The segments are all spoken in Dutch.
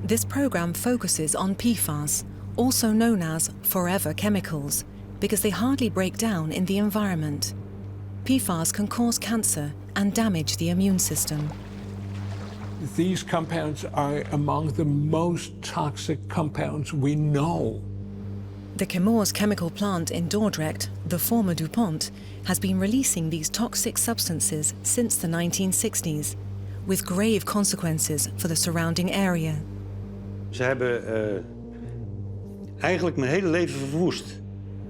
This program focuses on PFAS, also known as forever chemicals, because they hardly break down in the environment. PFAS can cause cancer and damage the immune system. These compounds are among the most toxic compounds we know. The Chemours chemical plant in Dordrecht, the former Dupont, has been releasing these toxic substances since the 1960s, with grave consequences for the surrounding area. Ze hebben eigenlijk mijn hele leven verwoest.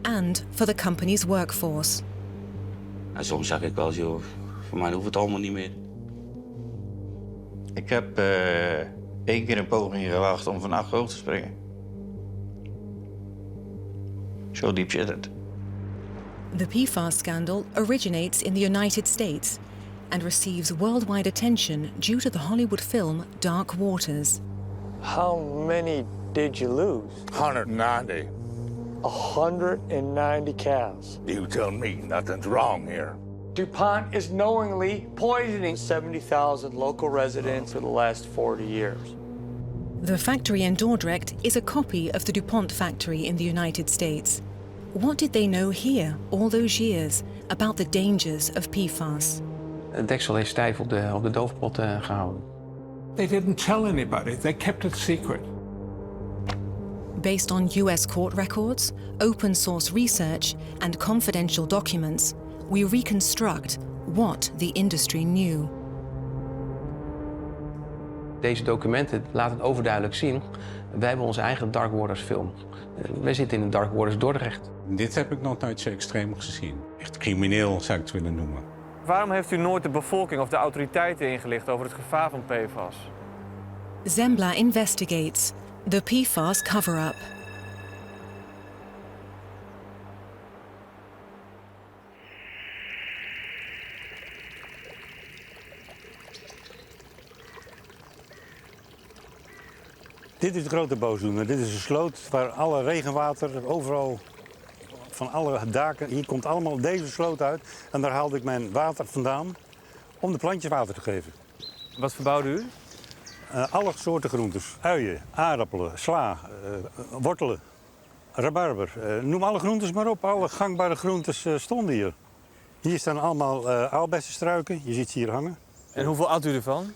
And for the company's workforce. En soms zeg ik wel eens, joh, voor mij hoeft het allemaal niet meer. Ik heb 1 keer een poging gewaagd om van 8 hoog te springen. Zo diep zit het. The PFAS scandal originates in the United States and receives worldwide attention due to the Hollywood film Dark Waters. How many did you lose? 190. 190 cows. You tell me nothing's wrong here. DuPont is knowingly poisoning 70,000 local residents for the last 40 years. The factory in Dordrecht is a copy of the DuPont factory in the United States. What did they know here all those years about the dangers of PFAS? Het deksel is stijf op de doofpot gehouden. They didn't tell anybody. They kept it secret. Based on US court records, open source research and confidential documents, we reconstruct what the industry knew. Deze documenten laten overduidelijk zien, wij hebben onze eigen Dark Waters film. Wij zitten in de Dark Waters Dordrecht. Dit heb ik nog nooit zo extreem gezien. Echt crimineel zou ik het willen noemen. Waarom heeft u nooit de bevolking of de autoriteiten ingelicht over het gevaar van PFAS? Zembla investigates the PFAS cover-up. Dit is de grote boosdoener. Dit is een sloot waar alle regenwater, overal, van alle daken, hier komt allemaal deze sloot uit. En daar haalde ik mijn water vandaan om de plantjes water te geven. Wat verbouwde u? Alle soorten groentes. Uien, aardappelen, sla, wortelen, rabarber. Noem alle groentes maar op. Alle gangbare groentes stonden hier. Hier staan allemaal aalbessenstruiken. Je ziet ze hier hangen. En hoeveel at u ervan?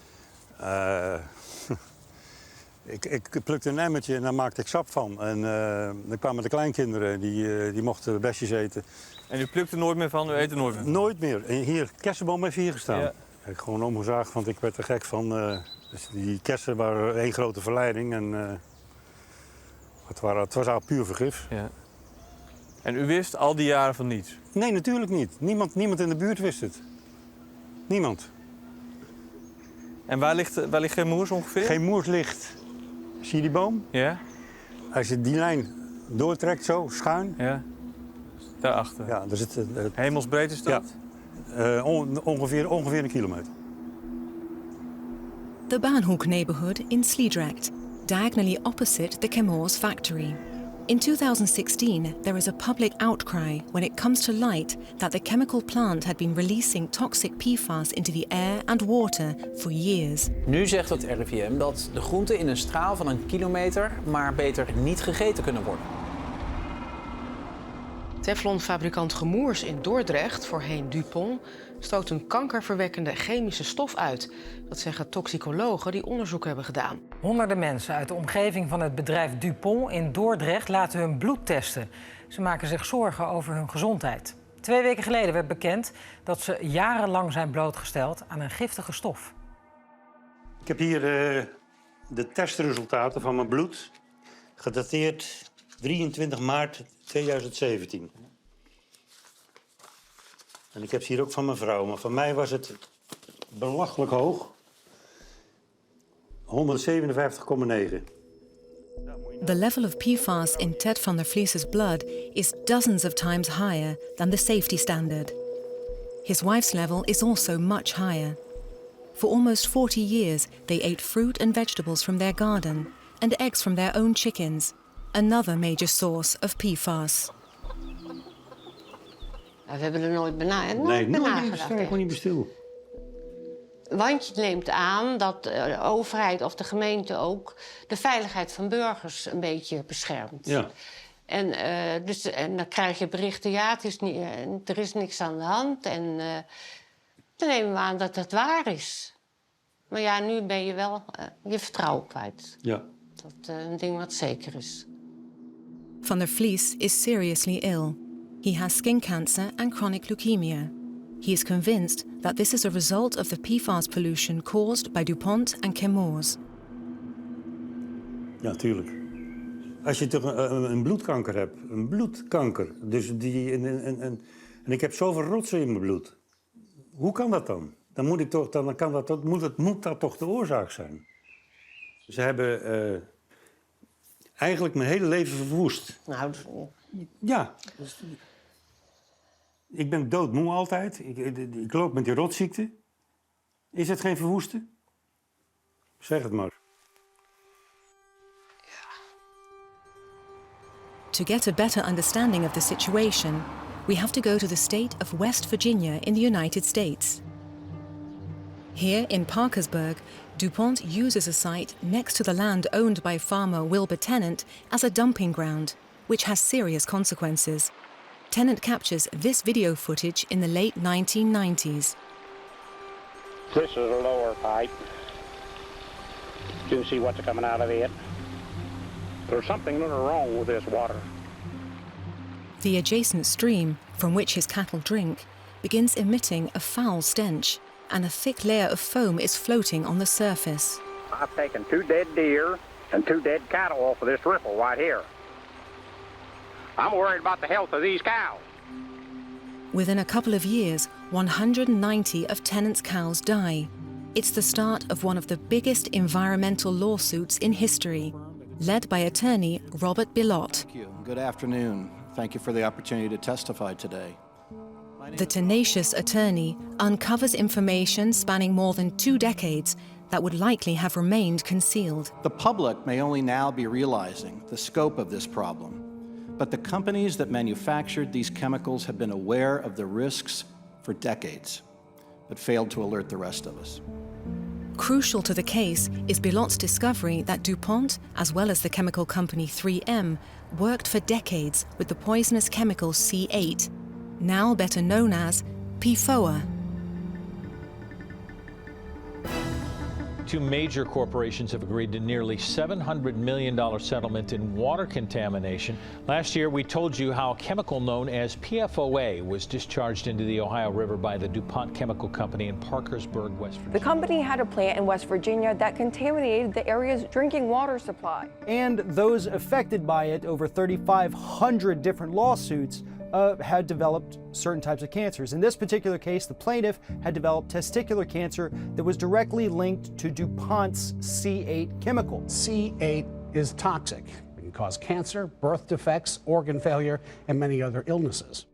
Ik plukte een emmertje en daar maakte ik sap van. En dan kwamen de kleinkinderen, die mochten besjes eten. En u plukt er nooit meer van, u eet er nooit meer? Nooit meer. En hier, kersenboom heeft hier gestaan. Ja. Ik heb gewoon omgezaagd, want ik werd er gek van. Dus die kersen waren één grote verleiding. En het was al puur vergif. Ja. En u wist al die jaren van niets? Nee, natuurlijk niet. Niemand in de buurt wist het. Niemand. En waar ligt Chemours ongeveer? Chemours ligt... Zie je die boom? Ja. Als je die lijn doortrekt, zo, schuin. Ja. Daarachter. Ja, daar zit... Hemelsbreed is dat? Ja. Ongeveer een kilometer. The Bahnhoek neighborhood in Sliedrecht, diagonally opposite the Chemours factory. In 2016, there is a public outcry when it comes to light that the chemical plant had been releasing toxic PFAS into the air and water for years. Nu zegt het RIVM dat de groenten in een straal van 1 kilometer maar beter niet gegeten kunnen worden. Teflonfabrikant Chemours in Dordrecht, voorheen Dupont, stoot een kankerverwekkende chemische stof uit. Dat zeggen toxicologen die onderzoek hebben gedaan. Honderden mensen uit de omgeving van het bedrijf Dupont in Dordrecht laten hun bloed testen. Ze maken zich zorgen over hun gezondheid. 2 weken geleden werd bekend dat ze jarenlang zijn blootgesteld aan een giftige stof. Ik heb hier de testresultaten van mijn bloed, gedateerd 23 maart 2017. En ik heb ze hier ook van mijn vrouw, maar van mij was het belachelijk hoog. 157,9. The level of PFAS in Ted van der Vlies's blood is dozens of times higher than the safety standard. His wife's level is also much higher. For almost 40 years, they ate fruit and vegetables from their garden and eggs from their own chickens, another major source of PFAS. We hebben er nooit Nee, nooit niet bestil. Want je neemt aan dat de overheid of de gemeente ook de veiligheid van burgers een beetje beschermt. Ja. En dan krijg je berichten, ja, er is niks aan de hand. En dan nemen we aan dat dat waar is. Maar ja, nu ben je wel je vertrouwen kwijt. Ja. Dat is een ding wat zeker is. Van der Vlies is seriously ill. He has skin cancer and chronic leukemia. He is convinced that this is a result of the PFAS pollution caused by Dupont and Chemours. Ja, tuurlijk. Als je toch een bloedkanker hebt, een bloedkanker, dus en ik heb zoveel rotsen in mijn bloed. Hoe kan dat dan? Dan moet dat toch de oorzaak zijn. Ze hebben eigenlijk mijn hele leven verwoest. Nou, ja. Ik ben doodmoe altijd. Ik loop met die rotziekte. Is het geen verwoesten? Zeg het maar. To get a better understanding of the situation, we have to go to the state of West Virginia in the United States. Here in Parkersburg, Dupont uses a site next to the land owned by farmer Wilbur Tennant as a dumping ground, which has serious consequences. Tennant captures this video footage in the late 1990s. This is a lower pipe. You can see what's coming out of it. There's something wrong with this water. The adjacent stream, from which his cattle drink, begins emitting a foul stench, and a thick layer of foam is floating on the surface. I've taken 2 dead deer and 2 dead cattle off of this ripple right here. I'm worried about the health of these cows. Within a couple of years, 190 of Tennant's cows die. It's the start of one of the biggest environmental lawsuits in history, led by attorney Robert Bilott. Thank you. Good afternoon. Thank you for the opportunity to testify today. The tenacious attorney uncovers information spanning more than 2 decades that would likely have remained concealed. The public may only now be realizing the scope of this problem, but the companies that manufactured these chemicals have been aware of the risks for decades, but failed to alert the rest of us. Crucial to the case is Bilott's discovery that Dupont, as well as the chemical company 3M, worked for decades with the poisonous chemical C8, now better known as PFOA. 2 major corporations have agreed to nearly $700 million settlement in water contamination. Last year, we told you how a chemical known as PFOA was discharged into the Ohio River by the Dupont Chemical Company in Parkersburg, West Virginia. The company had a plant in West Virginia that contaminated the area's drinking water supply. And those affected by it, over 3,500 different lawsuits, had developed certain types of cancers. In this particular case, the plaintiff had developed testicular cancer that was directly linked to DuPont's C8 chemical. C8 is toxic. It can cause cancer, birth defects, organ failure, and many other illnesses.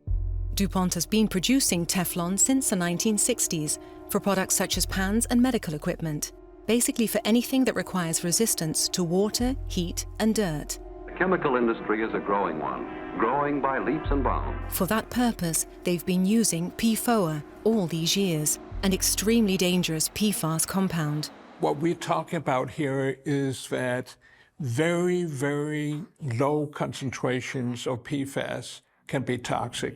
DuPont has been producing Teflon since the 1960s for products such as pans and medical equipment, basically for anything that requires resistance to water, heat, and dirt. The chemical industry is a growing one, growing by leaps and bounds. For that purpose, they've been using PFOA all these years, an extremely dangerous PFAS compound. What we're talking about here is that very, very low concentrations of PFAS can be toxic.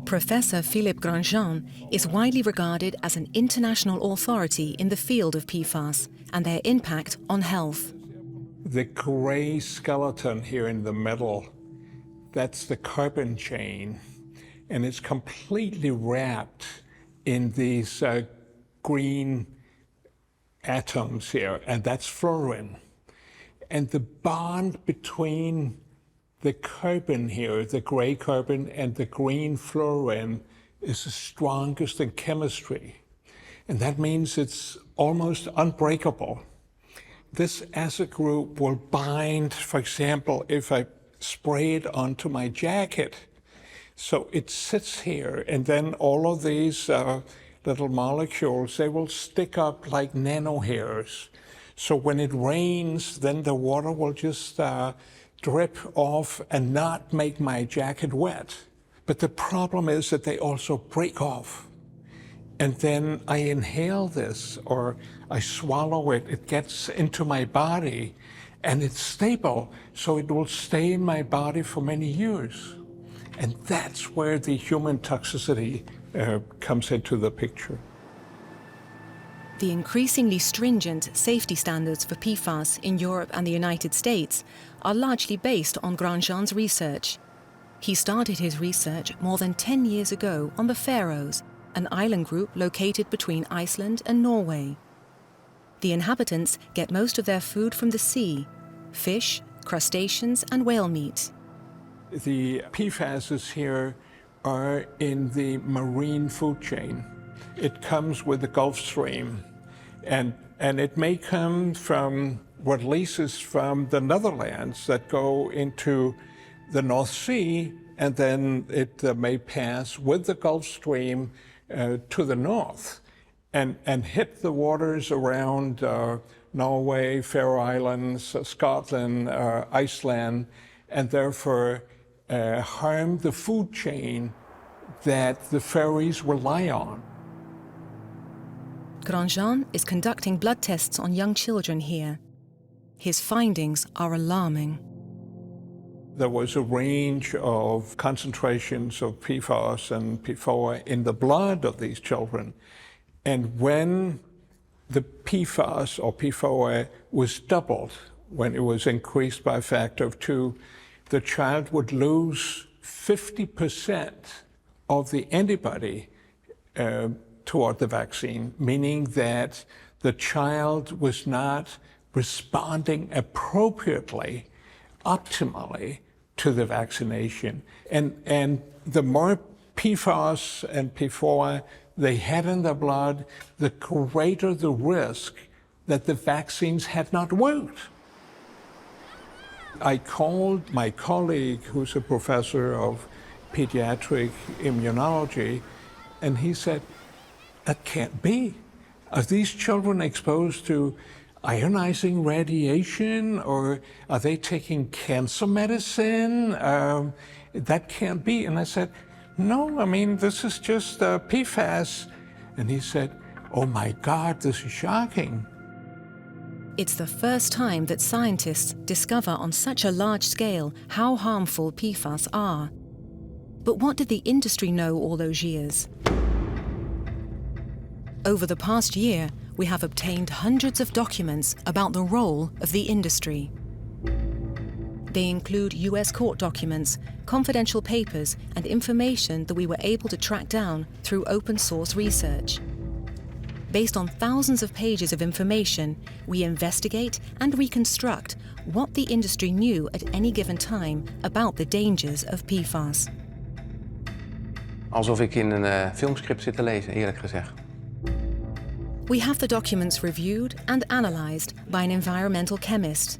Professor Philippe Grandjean is widely regarded as an international authority in the field of PFAS and their impact on health. The gray skeleton here in the middle, that's the carbon chain, and it's completely wrapped in these green atoms here, and that's fluorine. And the bond between the carbon here, the gray carbon, and the green fluorine is the strongest in chemistry. And that means it's almost unbreakable. This acid group will bind, for example, if I spray it onto my jacket. So it sits here, and then all of these little molecules, they will stick up like nanohairs. So when it rains, then the water will just drip off and not make my jacket wet. But the problem is that they also break off and then I inhale this or I swallow it, it gets into my body and it's stable, so it will stay in my body for many years. And that's where the human toxicity comes into the picture. The increasingly stringent safety standards for PFAS in Europe and the United States are largely based on Grandjean's research. He started his research more than 10 years ago on the Faroes, an island group located between Iceland and Norway. The inhabitants get most of their food from the sea: fish, crustaceans and whale meat. The PFASs here are in the marine food chain. It comes with the Gulf Stream, and it may come from releases from the Netherlands that go into the North Sea, and then it may pass with the Gulf Stream to the north and hit the waters around Norway, Faroe Islands, Scotland, Iceland, and therefore harm the food chain that the Faroes rely on. Grandjean is conducting blood tests on young children here. His findings are alarming. There was a range of concentrations of PFAS and PFOA in the blood of these children. And when the PFAS or PFOA was doubled, when it was increased by a factor of 2, the child would lose 50% of the antibody toward the vaccine, meaning that the child was not responding appropriately, optimally to the vaccination. And the more PFAS and PFOA they had in their blood, the greater the risk that the vaccines had not worked. I called my colleague, who's a professor of pediatric immunology, and he said, "That can't be. Are these children exposed to ionizing radiation, or are they taking cancer medicine? That can't be." And I said, "No, I mean, this is just PFAS." And he said, "Oh my God, this is shocking." It's the first time that scientists discover on such a large scale how harmful PFAS are. But what did the industry know all those years? Over the past year, we have obtained hundreds of documents about the role of the industry. They include US court documents, confidential papers, and information that we were able to track down through open source research. Based on thousands of pages of information, we investigate and reconstruct what the industry knew at any given time about the dangers of PFAS. Alsof ik in een filmscript zit te lezen, eerlijk gezegd. We have the documents reviewed and analyzed by an environmental chemist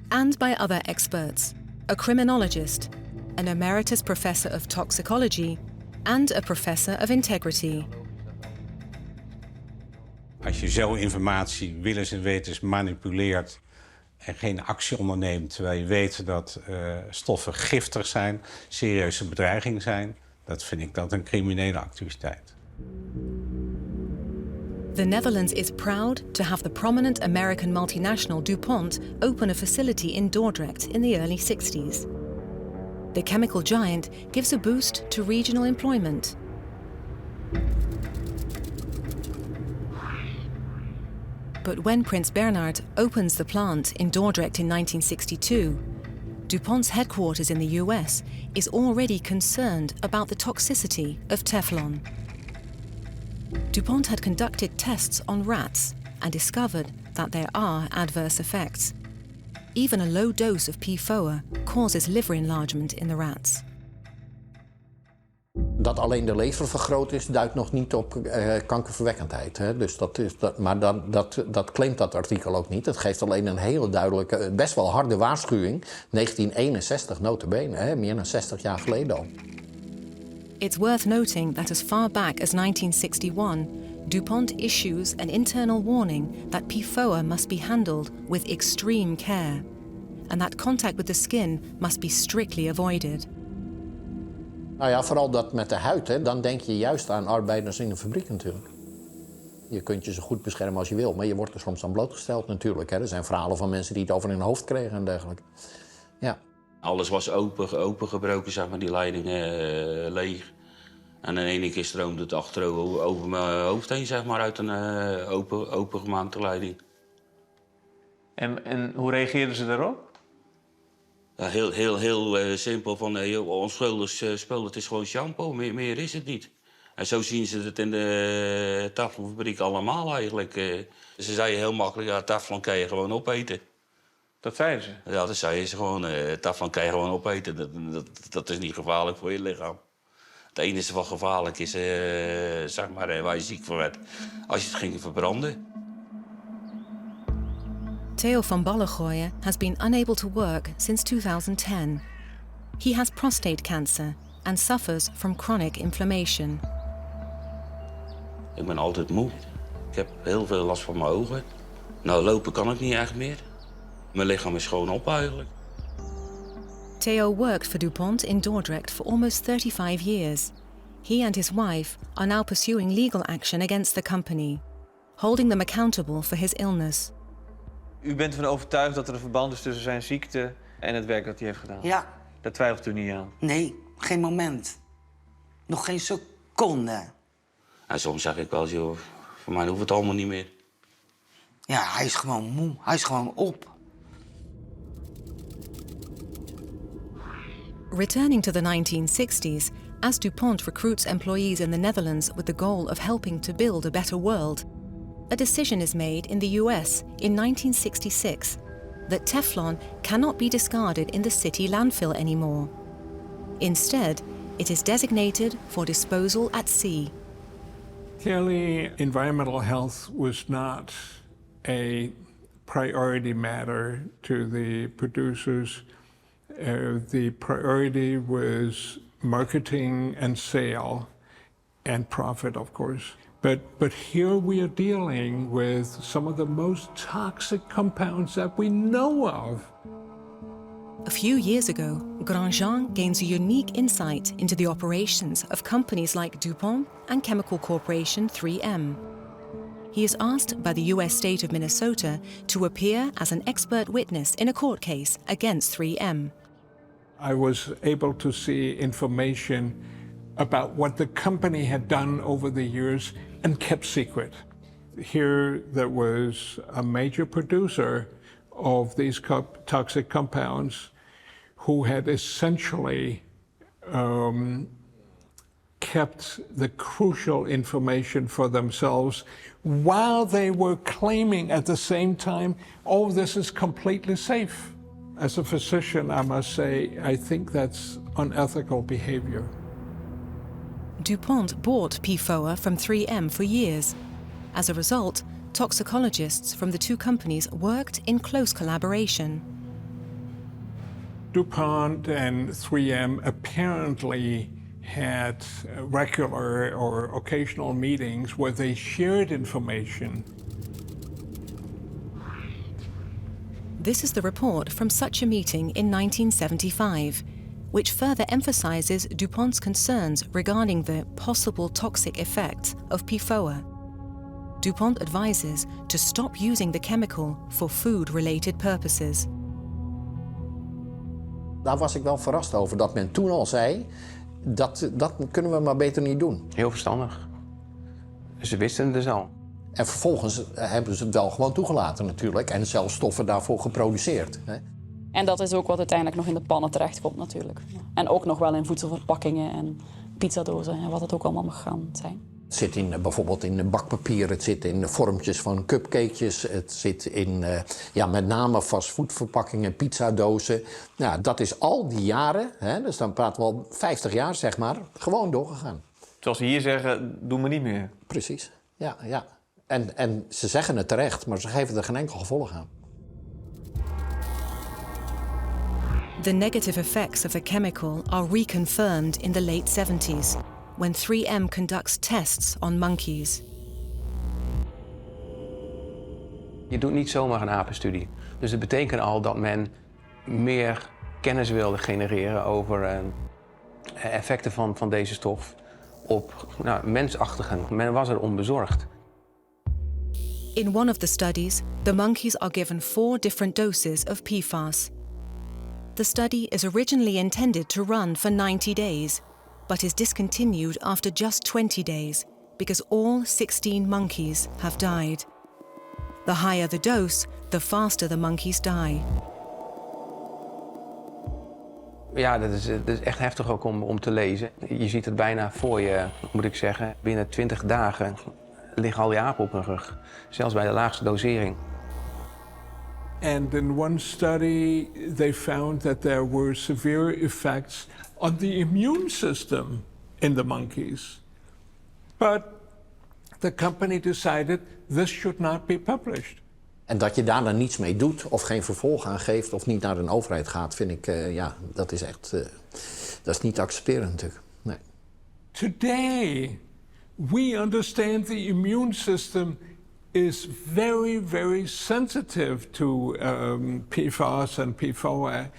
and by other experts, a criminologist, an emeritus professor of toxicology, and a professor of integrity. Als je zo informatie willens en wetens manipuleert en geen actie onderneemt, terwijl je weet dat stoffen giftig zijn, serieuze bedreiging zijn, dat vind ik dat een criminele activiteit. The Netherlands is proud to have the prominent American multinational Dupont open a facility in Dordrecht in the early 60s. The chemical giant gives a boost to regional employment. But when Prince Bernhard opens the plant in Dordrecht in 1962, DuPont's headquarters in the US is already concerned about the toxicity of Teflon. DuPont had conducted tests on rats and discovered that there are adverse effects. Even a low dose of PFOA causes liver enlargement in the rats. Dat alleen de lever vergroot is, duidt nog niet op kankerverwekkendheid. Hè? Dus maar dat claimt dat artikel ook niet. Het geeft alleen een hele duidelijke, best wel harde waarschuwing. 1961 nota bene, hè? Meer dan 60 jaar geleden al. It's worth noting that as far back as 1961, DuPont issues an internal warning that PFOA must be handled with extreme care, and that contact with the skin must be strictly avoided. Nou ja, vooral dat met de huid, hè, dan denk je juist aan arbeiders in de fabriek natuurlijk. Je kunt je zo goed beschermen als je wil, maar je wordt er soms aan blootgesteld natuurlijk. Hè. Er zijn verhalen van mensen die het over hun hoofd kregen en dergelijke. Ja. Alles was opengebroken, zeg maar, die leidingen leeg. En in één keer stroomde het achterover over mijn hoofd heen, zeg maar, uit een opengemaakte leiding. En hoe reageerden ze daarop? Ja, heel simpel, van onschuldig spul, het is gewoon shampoo, meer is het niet. En zo zien ze het in de taffelfabriek allemaal eigenlijk. Ze zeiden heel makkelijk, ja, tafel kan je gewoon opeten. Dat zeiden ze? Ja, dat zeiden ze gewoon, tafel kan je gewoon opeten. Dat is niet gevaarlijk voor je lichaam. Het enige wat gevaarlijk is, zeg maar, waar je ziek van werd, als je het ging verbranden. Theo van Ballengooien has been unable to work since 2010. He has prostate cancer and suffers from chronic inflammation. Ik ben altijd moe. Ik heb heel veel last van mijn ogen. Nou, lopen kan ik niet echt meer. Mijn lichaam is gewoon op eigenlijk. Theo worked for Dupont in Dordrecht for almost 35 years. He and his wife are now pursuing legal action against the company, holding them accountable for his illness. U bent ervan overtuigd dat er een verband is tussen zijn ziekte en het werk dat hij heeft gedaan? Ja. Daar twijfelt u niet aan? Nee, geen moment. Nog geen seconde. En soms zeg ik wel eens, joh, voor mij hoeft het allemaal niet meer. Ja, hij is gewoon moe. Hij is gewoon op. Returning to the 1960s, as Dupont recruits employees in the Netherlands with the goal of helping to build a better world, a decision is made in the US in 1966 that Teflon cannot be discarded in the city landfill anymore. Instead, it is designated for disposal at sea. Clearly, environmental health was not a priority matter to the producers. The priority was marketing and sale and profit, of course. But here we are dealing with some of the most toxic compounds that we know of. A few years ago, Grandjean gains a unique insight into the operations of companies like Dupont and chemical corporation 3M. He is asked by the US state of Minnesota to appear as an expert witness in a court case against 3M. I was able to see information about what the company had done over the years and kept secret. Here there was a major producer of these toxic compounds who had essentially kept the crucial information for themselves while they were claiming at the same time, oh, this is completely safe. As a physician, I must say, I think that's unethical behavior. Dupont bought PFOA from 3M for years. As a result, toxicologists from the two companies worked in close collaboration. DuPont and 3M apparently had regular or occasional meetings where they shared information. This is the report from such a meeting in 1975, which further emphasizes DuPont's concerns regarding the possible toxic effects of PFOA. DuPont advises to stop using the chemical for food-related purposes. Daar was ik wel verrast over, dat men toen al zei, dat kunnen we maar beter niet doen. Heel verstandig. Ze wisten het dus al. En vervolgens hebben ze het wel gewoon toegelaten natuurlijk en zelfs stoffen daarvoor geproduceerd. Hè. En dat is ook wat uiteindelijk nog in de pannen terechtkomt natuurlijk. En ook nog wel in voedselverpakkingen en pizzadozen en wat het ook allemaal mag gaan zijn. Het zit bijvoorbeeld in bakpapier, het zit in vormpjes van cupcakejes, het zit in met name fastfoodverpakkingen, pizzadozen. Nou, dat is al die jaren, hè, dus dan praten we al 50 jaar zeg maar, gewoon doorgegaan. Zoals ze hier zeggen, doen we niet meer. Precies, ja. En ze zeggen het terecht, maar ze geven er geen enkel gevolg aan. The negative effects of the chemical are reconfirmed in the late 70s, when 3M conducts tests on monkeys. Je doet niet zomaar een apenstudie. Dus het betekent al dat men meer kennis wilde genereren over effecten van deze stof op mensachtigen. Men was er onbezorgd. In one of the studies, the monkeys are given 4 different doses of PFAS. The study is originally intended to run for 90 days, but is discontinued after just 20 days because all 16 monkeys have died. The higher the dose, the faster the monkeys die. Ja, dat is echt heftig ook om te lezen. Je ziet het bijna voor je, moet ik zeggen. Binnen 20 dagen liggen al die apen op hun rug. Zelfs bij de laagste dosering. And in one study, they found that there were severe effects on the immune system in the monkeys. But the company decided this should not be published. En dat je daar dan niets mee doet of geen vervolg aan geeft of niet naar een overheid gaat, vind ik, dat is echt, dat is niet te accepteren natuurlijk. Nee. Today, we understand the immune system is very, very sensitive to PFAS and PFOA.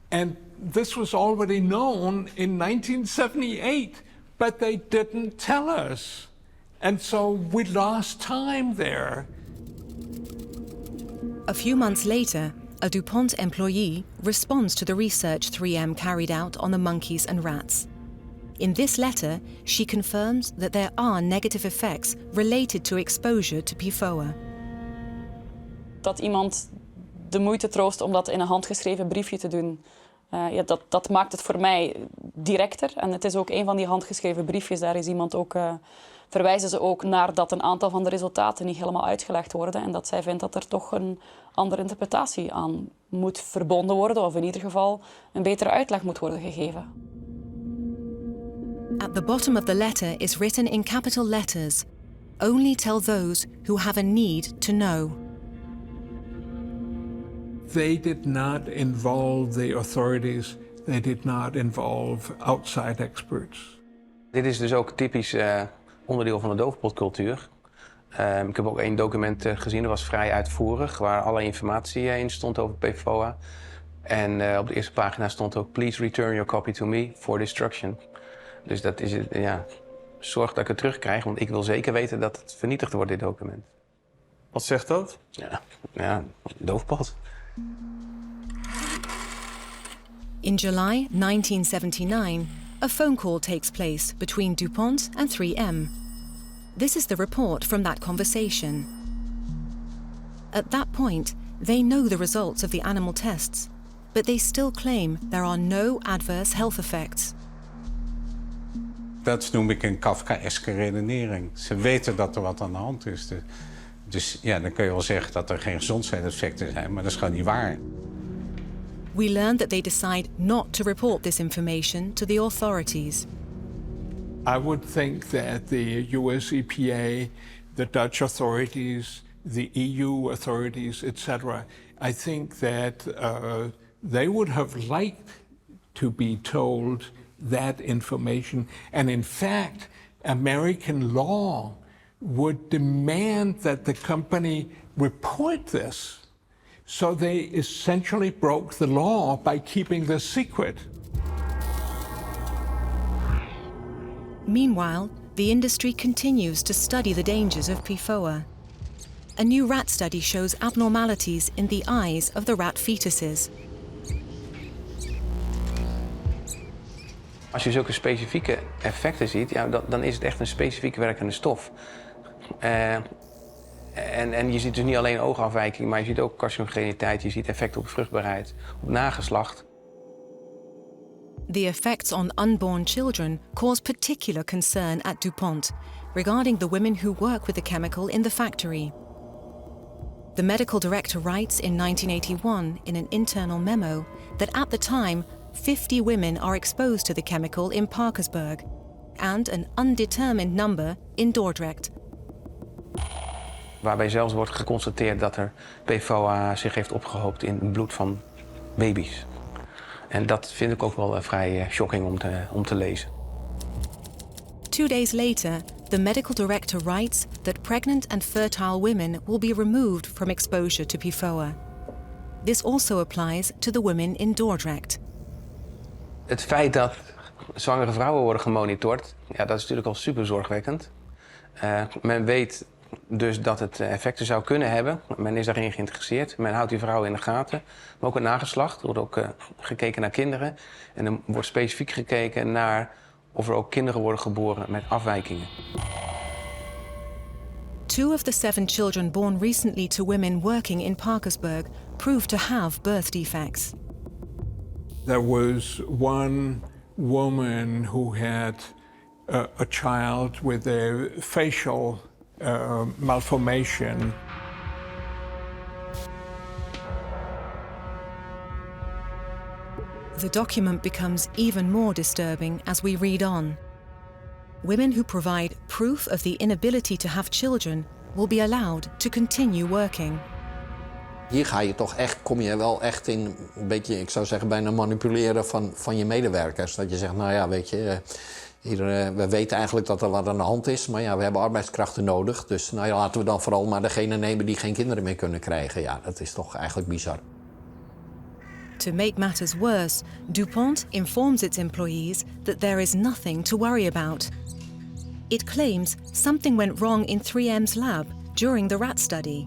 And this was already known in 1978, but they didn't tell us. And so we lost time there. A few months later, a DuPont employee responds to the research 3M carried out on the monkeys and rats. In this letter, she confirms that there are negative effects related to exposure to PFOA. Dat iemand de moeite troost om dat in een handgeschreven briefje te doen, dat maakt het voor mij directer. En het is ook een van die handgeschreven briefjes. Daar is iemand ook, verwijzen ze ook naar dat een aantal van de resultaten niet helemaal uitgelegd worden. En dat zij vindt dat er toch een andere interpretatie aan moet verbonden worden. Of in ieder geval een betere uitleg moet worden gegeven. At the bottom of the letter is written in capital letters, "Only tell those who have a need to know." They did not involve the authorities. They did not involve outside experts. Dit is dus ook typisch onderdeel van de doofpotcultuur. Ik heb ook 1 document gezien, dat was vrij uitvoerig, waar alle informatie in stond over PFOA. En op de eerste pagina stond ook: "Please return your copy to me for destruction." Dus dat is het, ja, zorg dat ik het terugkrijg, want ik wil zeker weten dat het vernietigd wordt, dit document. Wat zegt dat? Ja, doofpot. In July 1979, a phone call takes place between DuPont and 3M. This is the report from that conversation. At that point, they know the results of the animal tests, but they still claim there are no adverse health effects. Dat noem ik een Kafkaeske redenering. Ze weten dat er wat aan de hand is. Dus ja, dan kun je wel zeggen dat er geen gezondheidseffecten zijn, maar dat is gewoon niet waar. We learn that they decide not to report this information to the authorities. I would think that the US EPA, the Dutch authorities, the EU authorities, etc., I think that they would have liked to be told that information. And in fact, American law would demand that the company report this. So they essentially broke the law by keeping this secret. Meanwhile, the industry continues to study the dangers of PFOA. A new rat study shows abnormalities in the eyes of the rat fetuses. Als je zulke specifieke effecten ziet, ja, dan is het echt een specifiek werkende stof. En je ziet dus niet alleen oogafwijking, maar je ziet ook carcinogeniteit, je ziet effecten op vruchtbaarheid, op nageslacht. The effects on unborn children cause particular concern at DuPont regarding the women who work with the chemical in the factory. The medical director writes in 1981 in an internal memo that at the time 50 women are exposed to the chemical in Parkersburg and an undetermined number in Dordrecht. Waarbij zelfs wordt geconstateerd dat er PFOA zich heeft opgehoopt in het bloed van baby's. En dat vind ik ook wel vrij shocking om te lezen. 2 days later, the medical director writes that pregnant and fertile women will be removed from exposure to PFOA. This also applies to the women in Dordrecht. Het feit dat zwangere vrouwen worden gemonitord, ja, dat is natuurlijk al super zorgwekkend. Men weet dus dat het effecten zou kunnen hebben. Men is daarin geïnteresseerd. Men houdt die vrouwen in de gaten. Maar ook het nageslacht. Er wordt ook gekeken naar kinderen. En er wordt specifiek gekeken naar of er ook kinderen worden geboren met afwijkingen. 2 of the 7 children born recently to women working in Parkersburg proved to have birth defects. There was one woman who had a child with a facial malformation. The document becomes even more disturbing as we read on. Women who provide proof of the inability to have children will be allowed to continue working. Hier kom je wel echt in een beetje, ik zou zeggen, bijna manipuleren van je medewerkers. Dat je zegt, nou ja, weet je, we weten eigenlijk dat er wat aan de hand is, maar ja, we hebben arbeidskrachten nodig. Dus nou ja, laten we dan vooral maar degene nemen die geen kinderen meer kunnen krijgen. Ja, dat is toch eigenlijk bizar. To make matters worse, Dupont informs its employees that there is nothing to worry about. It claims something went wrong in 3M's lab during the rat study.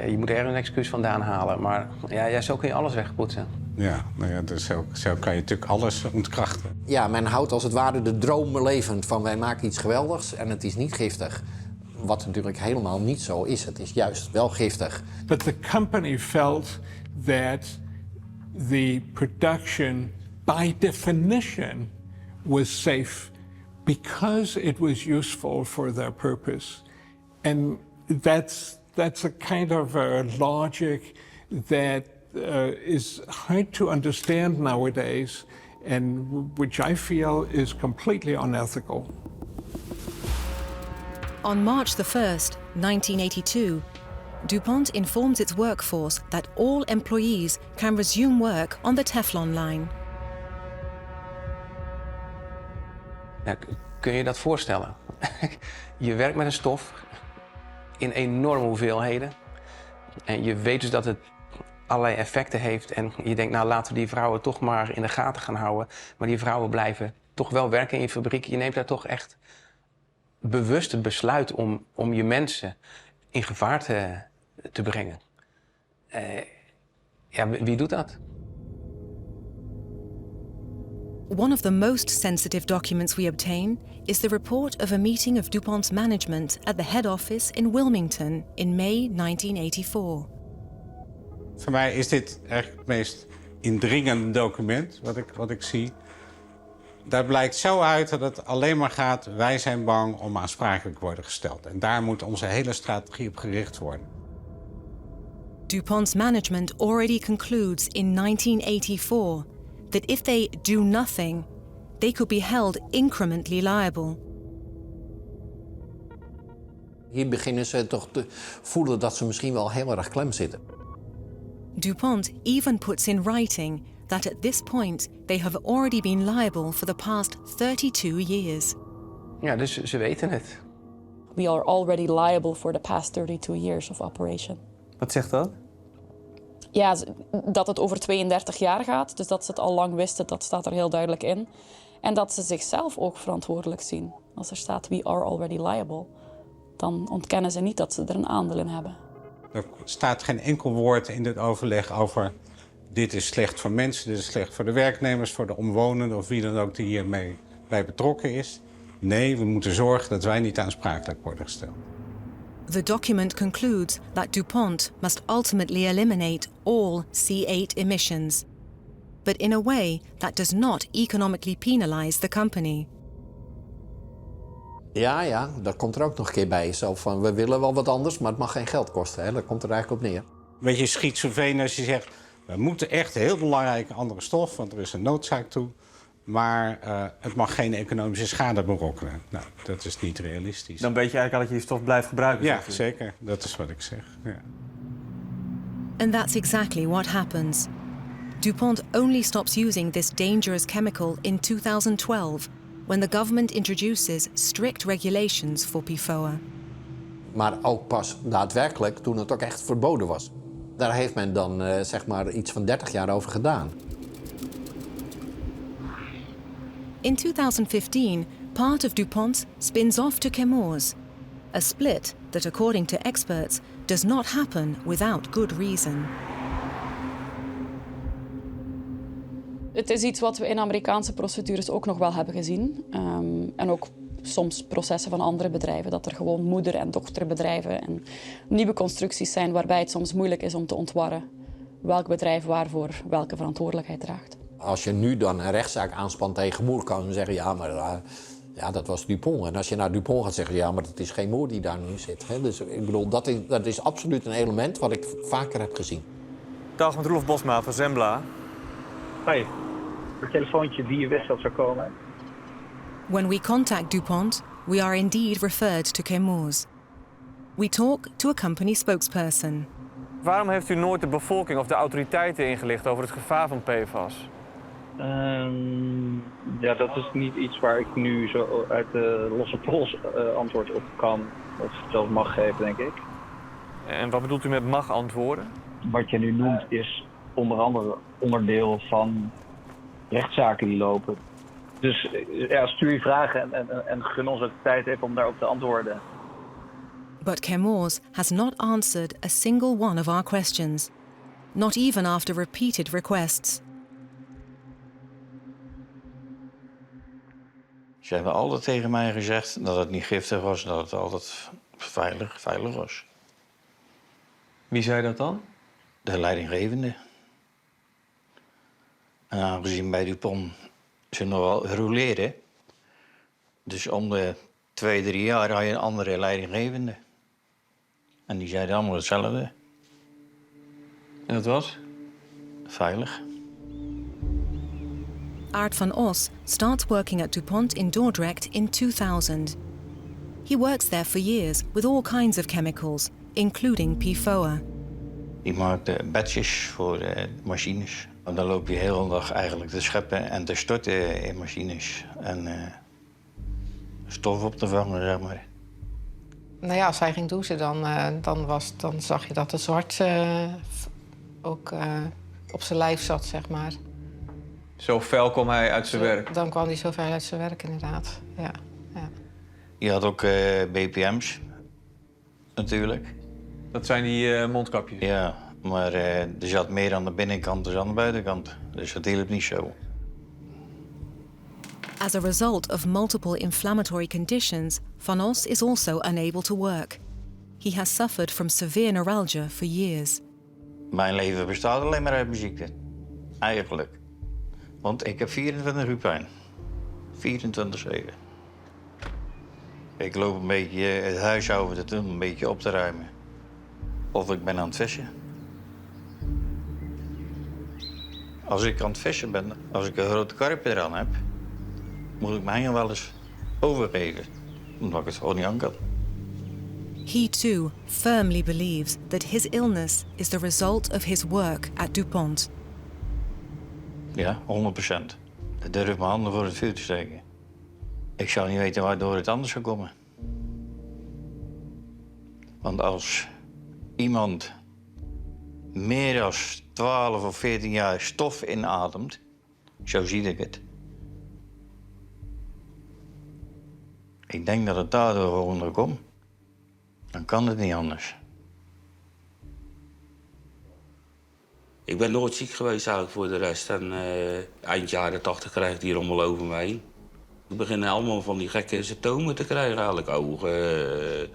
Je moet er een excuus vandaan halen, maar ja, zo kun je alles wegpoetsen. Ja, nou ja, dus zo kan je natuurlijk alles ontkrachten. Ja, men houdt als het ware de droom levend van wij maken iets geweldigs en het is niet giftig. Wat natuurlijk helemaal niet zo is. Het is juist wel giftig. But the company felt that the production, by definition, was safe because it was useful for their purpose. And that's a kind of a logic that is hard to understand nowadays and which I feel is completely unethical. On March the 1st, 1982, Dupont informs its workforce that all employees can resume work on the Teflon line. Ja, kun je dat voorstellen? Je werkt met een stof in enorme hoeveelheden. En je weet dus dat het allerlei effecten heeft. En je denkt, nou laten we die vrouwen toch maar in de gaten gaan houden. Maar die vrouwen blijven toch wel werken in je fabriek. Je neemt daar toch echt bewust het besluit om je mensen in gevaar te brengen. Wie doet dat? One of the most sensitive documents we obtain is the report of a meeting of DuPont's management at the head office in Wilmington in May 1984. Voor mij is dit eigenlijk het meest indringende document wat ik zie. Daar blijkt zo uit dat het alleen maar gaat, wij zijn bang om aansprakelijk te worden gesteld. En daar moet onze hele strategie op gericht worden. DuPont's management already concludes in 1984 that if they do nothing, they could be held incrementally liable. Hier beginnen ze toch te voelen dat ze misschien wel heel erg klem zitten. DuPont even puts in writing that at this point they have already been liable for the past 32 years. Ja, dus ze weten het. We are already liable for the past 32 years of operation. Wat zegt dat? Ja, dat het over 32 jaar gaat. Dus dat ze het al lang wisten, dat staat er heel duidelijk in. En dat ze zichzelf ook verantwoordelijk zien. Als er staat, we are already liable, dan ontkennen ze niet dat ze er een aandeel in hebben. Er staat geen enkel woord in dit overleg over dit is slecht voor mensen, dit is slecht voor de werknemers, voor de omwonenden of wie dan ook die hiermee bij betrokken is. Nee, we moeten zorgen dat wij niet aansprakelijk worden gesteld. The document concludes that DuPont must ultimately eliminate all C8 emissions, but in a way that does not economically penalize the company. Ja, dat komt er ook nog een keer bij. Zo van, we willen wel wat anders, maar het mag geen geld kosten. Hè? Dat komt er eigenlijk op neer. Een beetje schizofreen als je zegt, we moeten echt heel belangrijke andere stof, want er is een noodzaak toe. Maar het mag geen economische schade berokkenen. Nou, dat is niet realistisch. Dan weet je eigenlijk al dat je die stof blijft gebruiken. Ja, zeker. Dat is wat ik zeg. Ja. And that's exactly what happens. DuPont only stops using this dangerous chemical in 2012, when the government introduces strict regulations for PFOA. Maar ook pas daadwerkelijk toen het ook echt verboden was. Daar heeft men dan zeg maar iets van 30 jaar over gedaan. In 2015, part of Dupont spins off to Chemours, a split that, according to experts, does not happen without good reason. Het is iets wat we in Amerikaanse procedures ook nog wel hebben gezien. En ook soms processen van andere bedrijven, dat er gewoon moeder- en dochterbedrijven en nieuwe constructies zijn waarbij het soms moeilijk is om te ontwarren welk bedrijf waarvoor welke verantwoordelijkheid draagt. Als je nu dan een rechtszaak aanspant tegen Chemours, kan je zeggen, ja, maar dat was Dupont. En als je naar Dupont gaat zeggen, ja, maar het is Chemours die daar nu zit. Hè? Dus ik bedoel, dat is absoluut een element wat ik vaker heb gezien. Dag, met Roelof Bosma van Zembla. Hoi, een telefoontje die je wist dat zou komen. When we contact Dupont, we are indeed referred to Chemours. We talk to a company spokesperson. Waarom heeft u nooit de bevolking of de autoriteiten ingelicht over het gevaar van PFAS? Ja, dat is niet iets waar ik nu zo uit de losse pols antwoord op kan of zelfs mag geven, denk ik. En wat bedoelt u met mag antwoorden? Wat je nu noemt is onder andere onderdeel van rechtszaken die lopen. Dus ja, stuur je vragen en gun ons ook de tijd even om daarop te antwoorden. But Chemours has not answered a single one of our questions, not even after repeated requests. Ze hebben altijd tegen mij gezegd dat het niet giftig was, dat het altijd veilig was. Wie zei dat dan? De leidinggevende. En aangezien bij Dupont ze nog wel roleerden, dus om de 2-3 jaar had je een andere leidinggevende. En die zeiden allemaal hetzelfde. En dat was? Veilig. Aart van Os starts working at Dupont in Dordrecht in 2000. He works there for years with all kinds of chemicals, including PFOA. Die maakte batches voor machines. En dan loop je de hele dag eigenlijk te scheppen en te storten in machines. En stof op te vangen, zeg maar. Nou ja, als hij ging douchen, dan zag je dat het zwart ook op zijn lijf zat, zeg maar. Zo fel kwam hij uit zijn werk? Dan kwam hij zo ver uit zijn werk, inderdaad. Ja. Je had ook BPM's, natuurlijk. Dat zijn die mondkapjes? Ja, maar er zat meer aan de binnenkant dan aan de buitenkant. Dus dat hielp niet zo. As a result of multiple inflammatory conditions, Van Os is also unable to work. He has suffered from severe neuralgia for years. Mijn leven bestaat alleen maar uit mijn ziekte. Eigenlijk. Want ik heb 24 uur pijn. 24/7. Ik loop een beetje het huishouden te doen, een beetje op te ruimen. Of ik ben aan het vissen. Als ik aan het vissen ben, als ik een grote karp eraan heb, moet ik mij wel eens overgeven. Omdat ik het gewoon niet aan kan. He too firmly believes that his illness is the result of his work at Dupont. Ja, 100%. Ik durf mijn handen voor het vuur te steken. Ik zou niet weten waardoor het anders zou komen. Want als iemand meer dan 12 of 14 jaar stof inademt, zo zie ik het. Ik denk dat het daardoor gewoon komt. Dan kan het niet anders. Ik ben nooit ziek geweest eigenlijk voor de rest. En eind jaren 80 krijg ik die rommel over me heen. We beginnen allemaal van die gekke symptomen te krijgen eigenlijk. Ogen,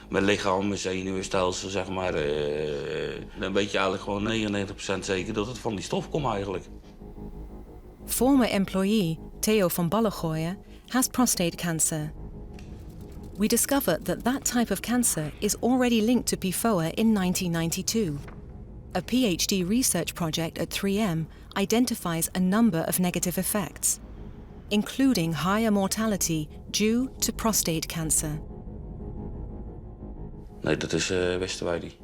mijn lichaam, mijn zenuwstelsel, zeg maar. Dan weet je eigenlijk gewoon 99% zeker dat het van die stof komt eigenlijk. Former employee Theo van Ballegooien has prostate cancer. We discovered that type of cancer is already linked to PFOA in 1992. A PhD research project at 3M identifies a number of negative effects, including higher mortality due to prostate cancer. Nee, dat wisten wij niet.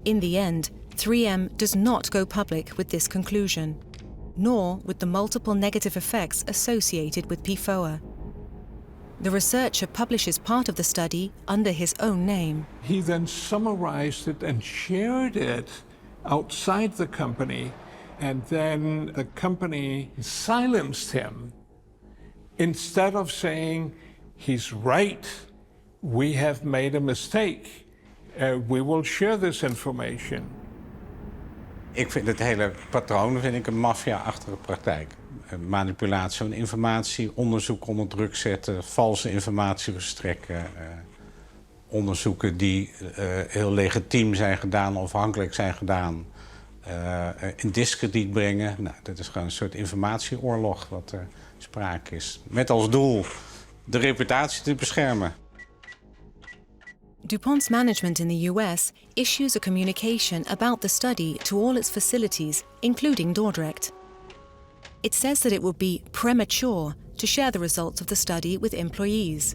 In the end, 3M does not go public with this conclusion, nor with the multiple negative effects associated with PFOA. The researcher publishes part of the study under his own name. He then summarized it and shared it outside the company, and then the company silenced him instead of saying, he's right, we have made a mistake, we will share this information. Ik vind het hele patroon een maffia-achtige praktijk. Manipulatie van informatie, onderzoek onder druk zetten, valse informatie verstrekken. Onderzoeken die heel legitiem zijn gedaan, afhankelijk zijn gedaan, in diskrediet brengen. Nou, dat is gewoon een soort informatieoorlog wat er sprake is. Met als doel de reputatie te beschermen. DuPont's management in the US issues a communication about the study to all its facilities, including Dordrecht. It says that it would be premature to share the results of the study with employees.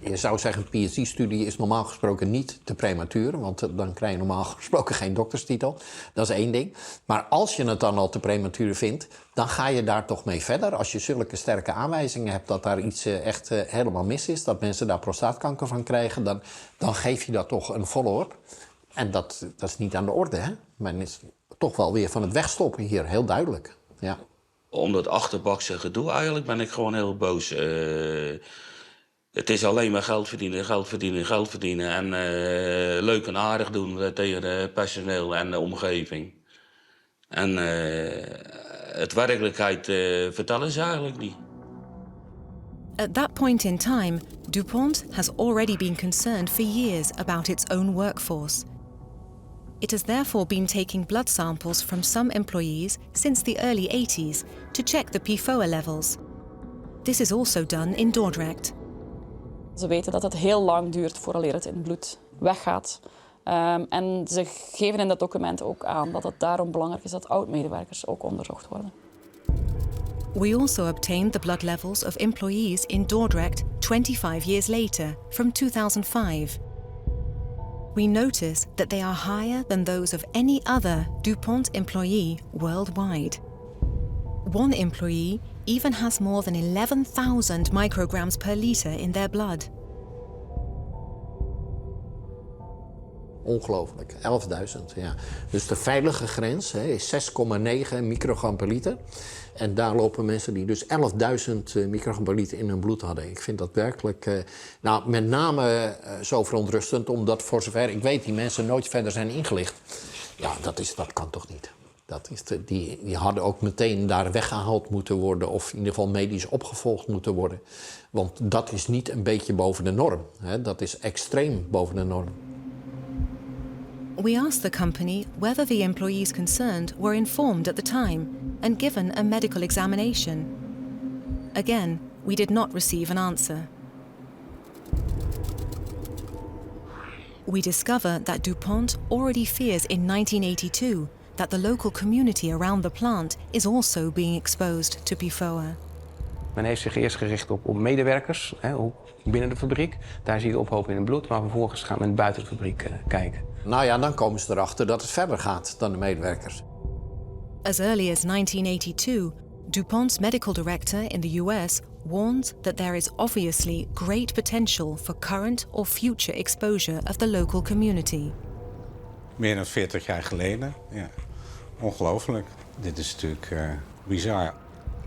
Je zou zeggen, een PhD-studie is normaal gesproken niet te prematuur, want dan krijg je normaal gesproken geen dokterstitel. Dat is één ding. Maar als je het dan al te prematuur vindt, dan ga je daar toch mee verder. Als je zulke sterke aanwijzingen hebt dat daar iets echt helemaal mis is, dat mensen daar prostaatkanker van krijgen, dan geef je dat toch een follow-up. En dat is niet aan de orde, hè? Men is toch wel weer van het wegstoppen hier, heel duidelijk. Ja. Om dat achterbakse gedoe eigenlijk ben ik gewoon heel boos. Het is alleen maar geld verdienen, geld verdienen, geld verdienen. En leuk en aardig doen tegen het personeel en de omgeving. En het werkelijkheid vertellen ze eigenlijk niet. At that point in time, DuPont has already been concerned for years about its own workforce. It has therefore been taking blood samples from some employees since the early 80s to check the PFOA levels. This is also done in Dordrecht. Ze weten dat het heel lang duurt vooraleer het in het bloed weggaat. En ze geven in dat document ook aan dat het daarom belangrijk is dat oud-medewerkers ook onderzocht worden. We also obtained the blood levels of employees in Dordrecht 25 years later, from 2005. We notice that they are higher than those of any other DuPont employee worldwide. One employee even has more than 11,000 micrograms per liter in their blood. Ongelooflijk, 11.000, ja. Dus de veilige grens is 6,9 microgram per liter. En daar lopen mensen die dus 11.000 microgram per liter in hun bloed hadden. Ik vind dat werkelijk, met name zo verontrustend, omdat voor zover ik weet die mensen nooit verder zijn ingelicht. Ja, dat kan toch niet. Die hadden ook meteen daar weggehaald moeten worden of in ieder geval medisch opgevolgd moeten worden. Want dat is niet een beetje boven de norm. Dat is extreem boven de norm. We asked the company whether the employees concerned were informed at the time and given a medical examination. Again, we did not receive an answer. We discover that DuPont already fears in 1982 that the local community around the plant is also being exposed to PFOA. Men heeft zich eerst gericht op medewerkers binnen de fabriek. Daar zie je de ophoping in het bloed, maar vervolgens gaat men buiten de fabriek kijken. Nou ja, dan komen ze erachter dat het verder gaat dan de medewerkers. As early as 1982, DuPont's medical director in the US warned that there is obviously great potential for current or future exposure of the local community. Meer dan 40 jaar geleden, ja. Ongelooflijk. Dit is natuurlijk bizar.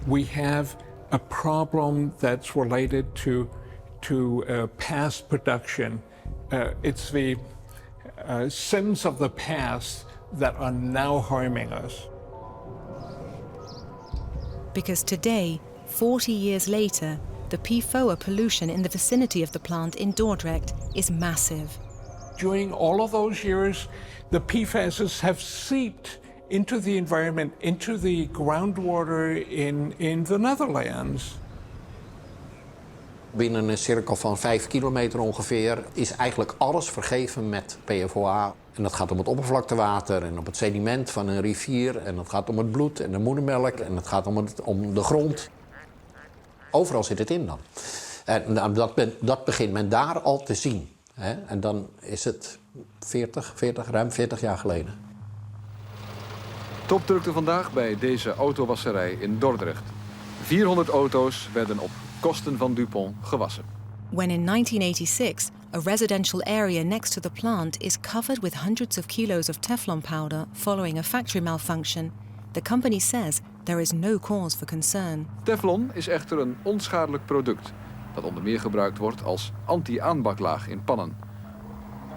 We have a problem that's related to past production. It's the sins of the past that are now harming us. Because today, 40 years later, the PFOA pollution in the vicinity of the plant in Dordrecht is massive. During all of those years, the PFASs have seeped into the environment, into the groundwater in the Netherlands. Binnen een cirkel van 5 kilometer ongeveer is eigenlijk alles vergeven met PFOA. En dat gaat om het oppervlaktewater en om het sediment van een rivier. En dat gaat om het bloed en de moedermelk en het gaat om de grond. Overal zit het in dan. En dat begint men daar al te zien. En dan is het ruim 40 jaar geleden. Topdrukte vandaag bij deze autowasserij in Dordrecht. 400 auto's werden op kosten van Dupont gewassen. When in 1986, a residential area next to the plant is covered with hundreds of kilos of Teflon powder following a factory malfunction, the company says there is no cause for concern. Teflon is echter een onschadelijk product dat onder meer gebruikt wordt als anti-aanbaklaag in pannen.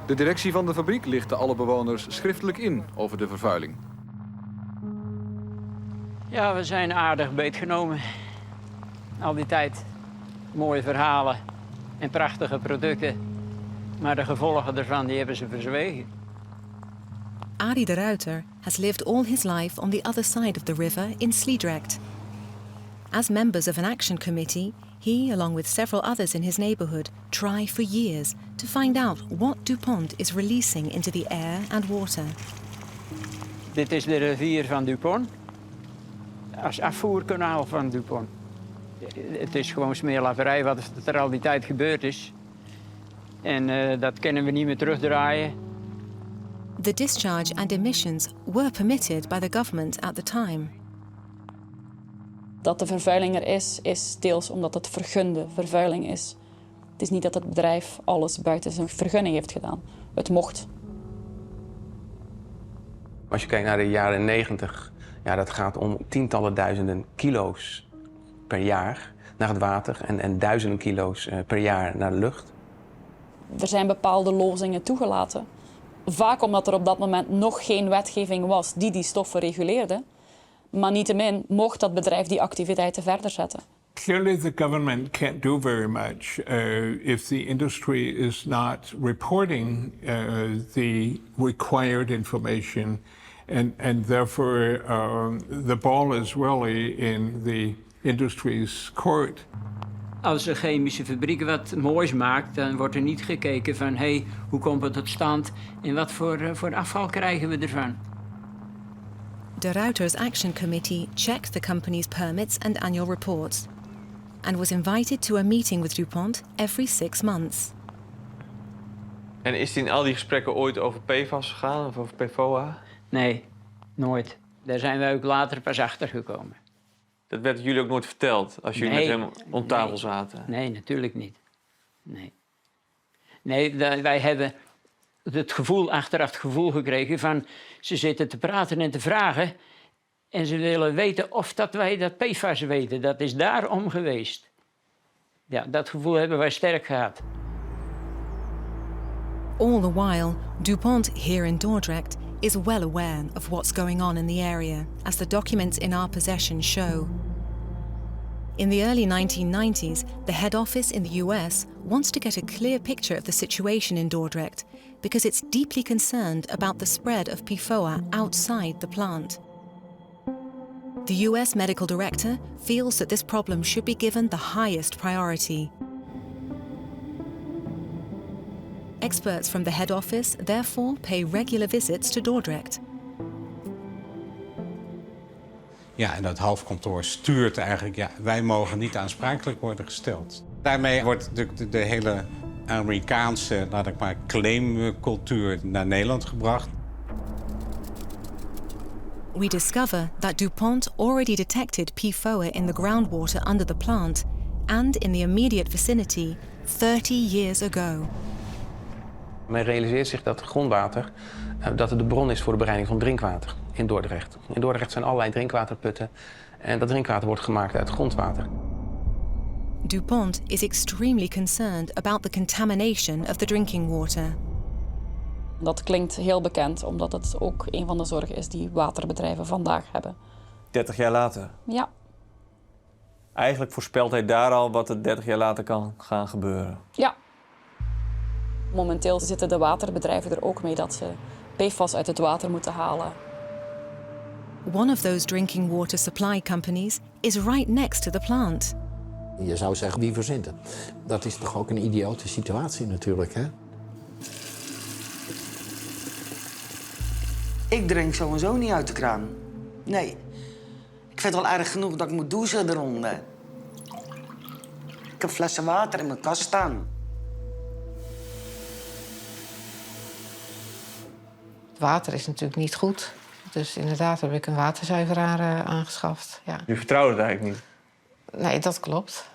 De directie van de fabriek lichtte alle bewoners schriftelijk in over de vervuiling. Ja, we zijn aardig beetgenomen. Al die tijd mooie verhalen en prachtige producten. Maar de gevolgen daarvan die hebben ze verzwegen. Arie de Ruiter has lived all his life on the other side of the river in Sliedrecht. As members of an action committee, he, along with several others in his neighbourhood, try for years to find out what Dupont is releasing into the air and water. Dit is de rivier van Dupont. Als afvoerkanaal van Dupont. Het is gewoon smeerlaverij wat er al die tijd gebeurd is. En dat kunnen we niet meer terugdraaien. The discharge and emissions were permitted by the government at the time. Dat de vervuiling er is deels omdat het vergunde vervuiling is. Het is niet dat het bedrijf alles buiten zijn vergunning heeft gedaan. Het mocht. Als je kijkt naar de jaren 90, ja, dat gaat om tientallen duizenden kilo's per jaar naar het water en duizenden kilo's per jaar naar de lucht. Er zijn bepaalde lozingen toegelaten. Vaak omdat er op dat moment nog geen wetgeving was die stoffen reguleerde. Maar niettemin mocht dat bedrijf die activiteiten verder zetten. Clearly, the government can't do very much if the industry is not reporting the required information, and therefore the ball is really in the industry's court. Als een chemische fabriek wat moois maakt, dan wordt er niet gekeken van hoe komt het tot stand en wat voor afval krijgen we ervan. De Ruiter's Action Committee checked the company's permits and annual reports and was invited to a meeting with Dupont every 6 months. En is die in al die gesprekken ooit over PFAS gegaan of over PFOA? Nee, nooit. Daar zijn wij ook later pas achter gekomen. Dat werd jullie ook nooit verteld als jullie met hem om tafel zaten? Nee, natuurlijk niet. Nee, wij hebben achteraf het gevoel gekregen van ze zitten te praten en te vragen en ze willen weten of dat wij dat PFAS weten. Dat is daarom geweest. Ja, dat gevoel hebben wij sterk gehad. All the while, Dupont here in Dordrecht is well aware of what's going on in the area, as the documents in our possession show. In the early 1990s, the head office in the US wants to get a clear picture of the situation in Dordrecht because it's deeply concerned about the spread of PFOA outside the plant. The US medical director feels that this problem should be given the highest priority. Experts from the head office therefore pay regular visits to Dordrecht. Ja, en dat hoofdkantoor stuurt eigenlijk, wij mogen niet aansprakelijk worden gesteld. Daarmee wordt de hele Amerikaanse, laat ik maar, claimcultuur naar Nederland gebracht. We discover that Dupont already detected PFOA in the groundwater under the plant and in the immediate vicinity 30 years ago. Men realiseert zich dat grondwater dat het de bron is voor de bereiding van drinkwater in Dordrecht. In Dordrecht zijn allerlei drinkwaterputten en dat drinkwater wordt gemaakt uit grondwater. Dupont is extremely concerned about the contamination of the drinking water. Dat klinkt heel bekend, omdat het ook een van de zorgen is die waterbedrijven vandaag hebben. 30 jaar later? Ja. Eigenlijk voorspelt hij daar al wat er 30 jaar later kan gaan gebeuren. Ja. Momenteel zitten de waterbedrijven er ook mee dat ze PFAS uit het water moeten halen. One of those drinking water supply companies is right next to the plant. Je zou zeggen, wie verzint het? Dat is toch ook een idiote situatie natuurlijk, hè? Ik drink sowieso niet uit de kraan. Nee. Ik vind het wel erg genoeg dat ik moet douchen eronder. Ik heb flessen water in mijn kast staan. Het water is natuurlijk niet goed. Dus inderdaad heb ik een waterzuiveraar aangeschaft. Ja. Je vertrouwt het eigenlijk niet? Nee, dat klopt.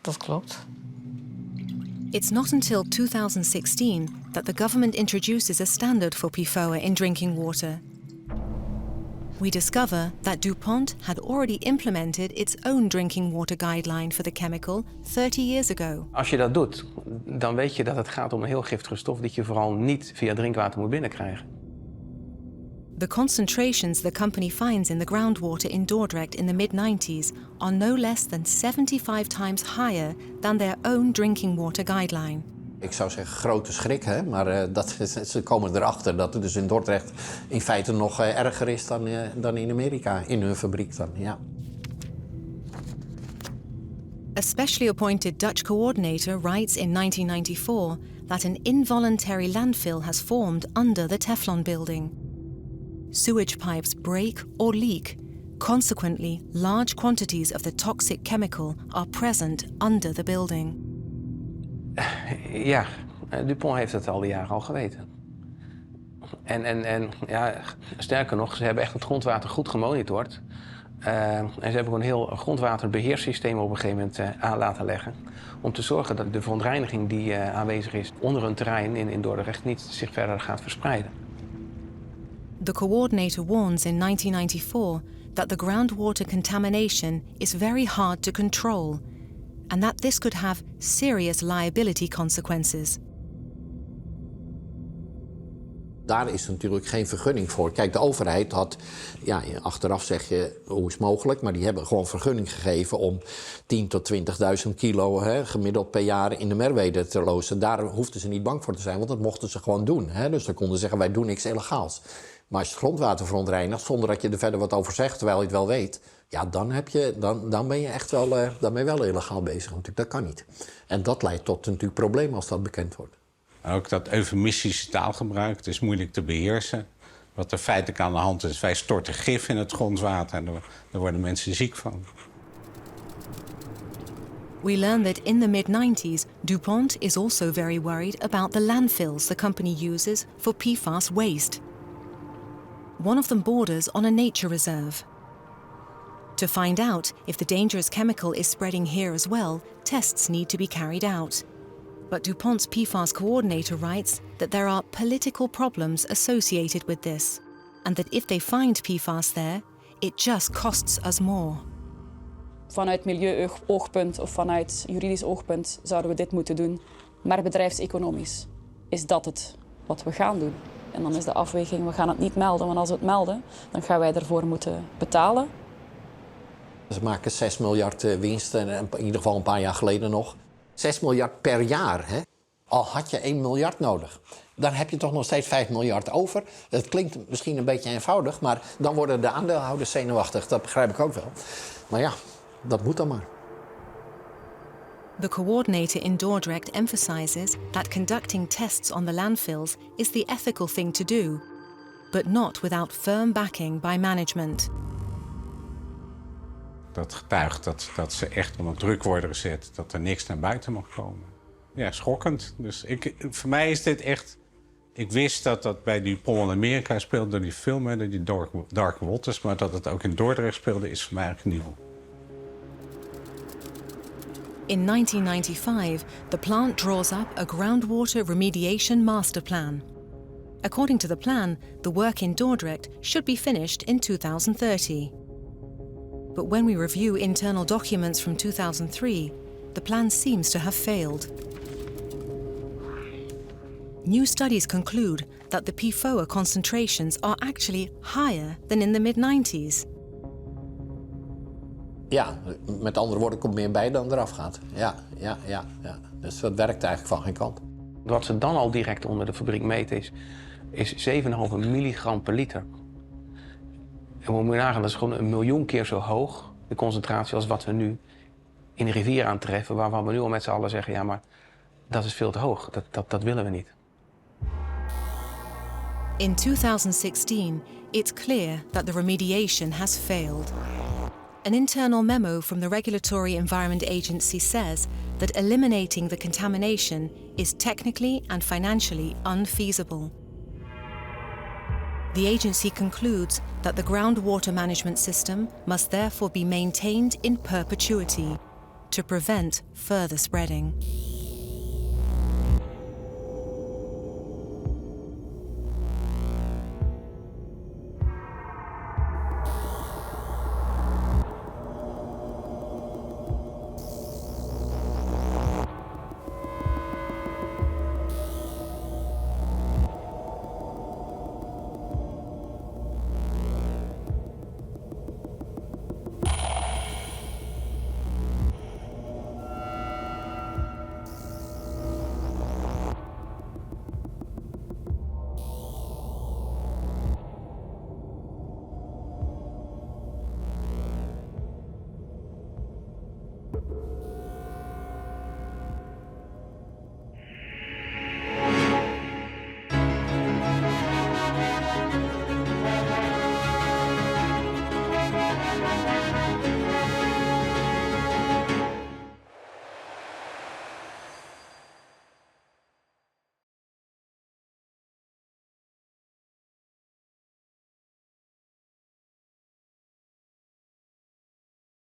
Dat klopt. It's not until 2016 that the government introduces a standard for PFOA in drinking water. we discover that DuPont had already implemented its own drinking water guideline for the chemical 30 years ago. Als je dat doet, dan weet je dat het gaat om een heel giftige stof die je vooral niet via drinkwater moet binnenkrijgen. The concentrations the company finds in the groundwater in Dordrecht in the mid-90s are no less than 75 times higher than their own drinking water guideline. Ik zou zeggen grote schrik, hè? Maar ze komen erachter dat het dus in Dordrecht in feite nog erger is dan in Amerika, in hun fabriek dan, ja. A specially appointed Dutch coordinator writes in 1994 that an involuntary landfill has formed under the Teflon building. Sewage pipes break or leak. Consequently, large quantities of the toxic chemical are present under the building. Ja, Dupont heeft het al die jaren al geweten. En ja, sterker nog, ze hebben echt het grondwater goed gemonitord. En ze hebben ook een heel grondwaterbeheerssysteem op een gegeven moment aan laten leggen. Om te zorgen dat de verontreiniging die aanwezig is onder een terrein in Dordrecht niet zich verder gaat verspreiden. The coordinator warns in 1994 that the groundwater contamination is very hard to control and that this could have serious liability consequences. Daar is natuurlijk geen vergunning voor. Kijk, de overheid had, ja, achteraf zeg je hoe is het mogelijk, maar die hebben gewoon vergunning gegeven om 10.000 tot 20.000 kilo gemiddeld per jaar in de Merwede te lozen. Daar hoefden ze niet bang voor te zijn, want dat mochten ze gewoon doen. Dus dan konden ze zeggen, wij doen niks illegaals. Maar als je het grondwater verontreinigt, zonder dat je er verder wat over zegt, terwijl je het wel weet, ja, dan ben je echt wel, dan ben je wel illegaal bezig. Natuurlijk, dat kan niet. En dat leidt tot natuurlijk problemen als dat bekend wordt. Ook dat eufemistische taalgebruik, het is moeilijk te beheersen. Wat er feitelijk aan de hand is, wij storten gif in het grondwater en daar worden mensen ziek van. We learn that in the mid-90s, DuPont is also very worried about the landfills the company uses for PFAS waste. One of them borders on a nature reserve. To find out if the dangerous chemical is spreading here as well, tests need to be carried out. But DuPont's PFAS coordinator writes that there are political problems associated with this, and that if they find PFAS there, it just costs us more. Vanuit milieu-oogpunt of vanuit juridisch oogpunt zouden we dit moeten doen. Maar bedrijfseconomisch is dat het wat we gaan doen. En dan is de afweging, we gaan het niet melden, want als we het melden, dan gaan wij ervoor moeten betalen. Ze maken 6 miljard winst, in ieder geval een paar jaar geleden nog. 6 miljard per jaar, hè? Al had je 1 miljard nodig. Dan heb je toch nog steeds 5 miljard over. Het klinkt misschien een beetje eenvoudig, maar dan worden de aandeelhouders zenuwachtig. Dat begrijp ik ook wel. Maar ja, dat moet dan maar. The coordinator in Dordrecht emphasizes that conducting tests on the landfills is the ethical thing to do, but not without firm backing by management. Dat getuigt dat ze echt onder druk worden gezet, dat er niks naar buiten mag komen. Ja, schokkend. Dus voor mij is dit echt... Ik wist dat dat bij Dupont in Amerika speelde, door die film, door die Dark Waters, maar dat het ook in Dordrecht speelde, is voor mij eigenlijk nieuw. In 1995, the plant draws up a groundwater remediation master plan. According to the plan, the work in Dordrecht should be finished in 2030. But when we review internal documents from 2003, the plan seems to have failed. New studies conclude that the PFOA concentrations are actually higher than in the mid-90s. Ja, met andere woorden, komt meer bij dan eraf gaat. Ja. Dus dat werkt eigenlijk van geen kant. Wat ze dan al direct onder de fabriek meten is 7,5 milligram per liter. En we moeten nagaan, dat is gewoon 1 miljoen keer zo hoog, de concentratie, als wat we nu in de rivier aantreffen, waarvan we nu al met z'n allen zeggen, ja, maar dat is veel te hoog, dat willen we niet. In 2016, it's clear that the remediation has failed. An internal memo from the Regulatory Environment Agency says that eliminating the contamination is technically and financially unfeasible. The agency concludes that the groundwater management system must therefore be maintained in perpetuity to prevent further spreading.